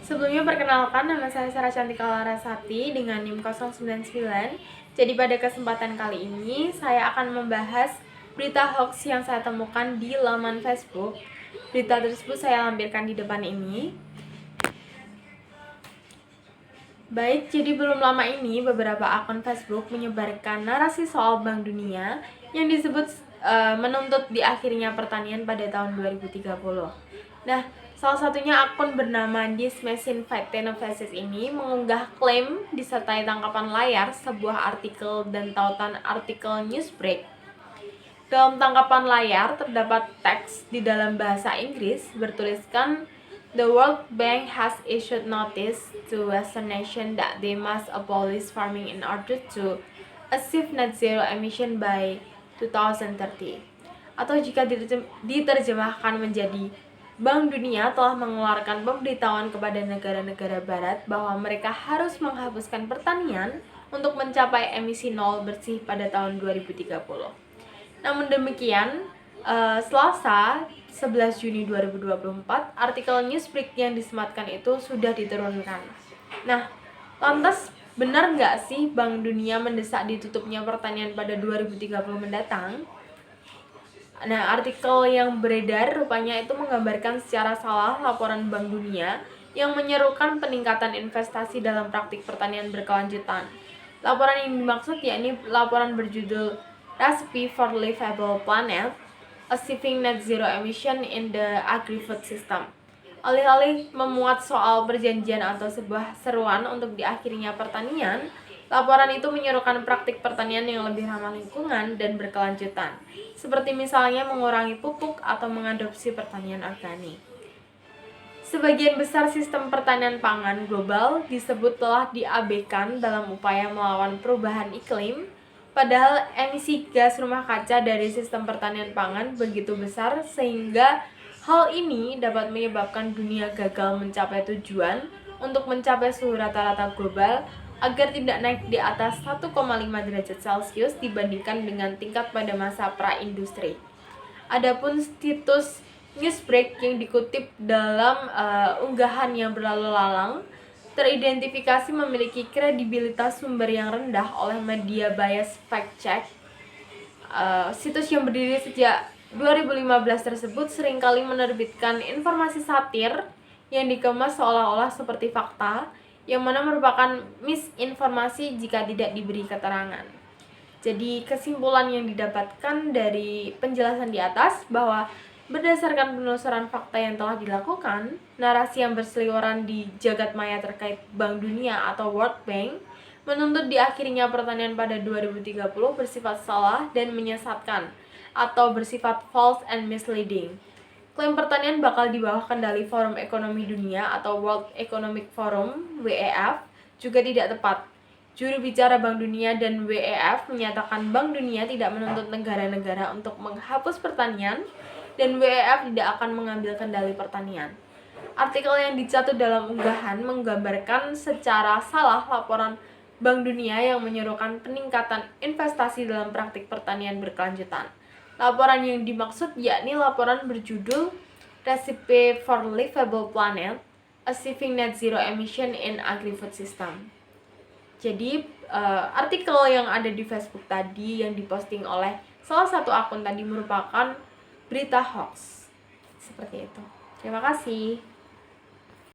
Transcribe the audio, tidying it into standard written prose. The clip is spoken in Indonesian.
Sebelumnya perkenalkan, nama saya Sarah Cantika Larasati dengan NIM 099. Jadi pada kesempatan kali ini saya akan membahas berita hoax yang saya temukan di laman Facebook. Berita tersebut saya lampirkan di depan ini. Baik, jadi belum lama ini beberapa akun Facebook menyebarkan narasi soal Bank Dunia yang disebut menuntut diakhirinya pertanian pada tahun 2030. Nah, salah satunya akun bernama This Machine Fight Tenofaces ini mengunggah klaim disertai tangkapan layar sebuah artikel dan tautan artikel Newsbreak. Dalam tangkapan layar terdapat teks di dalam bahasa Inggris bertuliskan The World Bank has issued notice to Western nations that they must abolish farming in order to achieve net zero emission by 2030. Atau jika diterjemahkan menjadi Bank Dunia telah mengeluarkan pemberitahuan kepada negara-negara barat bahwa mereka harus menghapuskan pertanian untuk mencapai emisi nol bersih pada tahun 2030. Namun demikian, Selasa 11 Juni 2024, artikel Newsbreak yang disematkan itu sudah diturunkan. Nah, lantas benar nggak sih Bank Dunia mendesak ditutupnya pertanian pada 2030 mendatang? Nah, artikel yang beredar rupanya itu menggambarkan secara salah laporan Bank Dunia yang menyerukan peningkatan investasi dalam praktik pertanian berkelanjutan. Laporan yang dimaksud yakni laporan berjudul Recipe for Livable Planet, Achieving Net Zero Emission in the Agri-Food System. Alih-alih memuat soal perjanjian atau sebuah seruan untuk diakhirinya pertanian, laporan itu menyerukan praktik pertanian yang lebih ramah lingkungan dan berkelanjutan, seperti misalnya mengurangi pupuk atau mengadopsi pertanian organik. Sebagian besar sistem pertanian pangan global disebut telah diabaikan dalam upaya melawan perubahan iklim, padahal emisi gas rumah kaca dari sistem pertanian pangan begitu besar sehingga hal ini dapat menyebabkan dunia gagal mencapai tujuan untuk mencapai suhu rata-rata global agar tidak naik di atas 1,5 derajat Celcius dibandingkan dengan tingkat pada masa pra-industri. Adapun situs Newsbreak yang dikutip dalam unggahan yang berlalu lalang teridentifikasi memiliki kredibilitas sumber yang rendah oleh media bias fact check. Situs yang berdiri sejak 2015 tersebut seringkali menerbitkan informasi satir yang dikemas seolah-olah seperti fakta, yang mana merupakan misinformasi jika tidak diberi keterangan. Jadi kesimpulan yang didapatkan dari penjelasan di atas bahwa berdasarkan penelusuran fakta yang telah dilakukan, narasi yang berseliweran di jagat maya terkait Bank Dunia atau World Bank menuntut diakhirinya pertanian pada 2030 bersifat salah dan menyesatkan atau bersifat false and misleading. Klaim pertanian bakal di bawah kendali Forum Ekonomi Dunia atau World Economic Forum (WEF) juga tidak tepat. Juru bicara Bank Dunia dan WEF menyatakan Bank Dunia tidak menuntut negara-negara untuk menghapus pertanian dan WEF tidak akan mengambil kendali pertanian. Artikel yang dicatut dalam unggahan menggambarkan secara salah laporan Bank Dunia yang menyerukan peningkatan investasi dalam praktik pertanian berkelanjutan. Laporan yang dimaksud yakni laporan berjudul Recipe for Livable Planet, Achieving Net Zero Emission in Agri-Food System. Jadi artikel yang ada di Facebook tadi yang diposting oleh salah satu akun tadi merupakan berita hoax. Seperti itu. Terima kasih.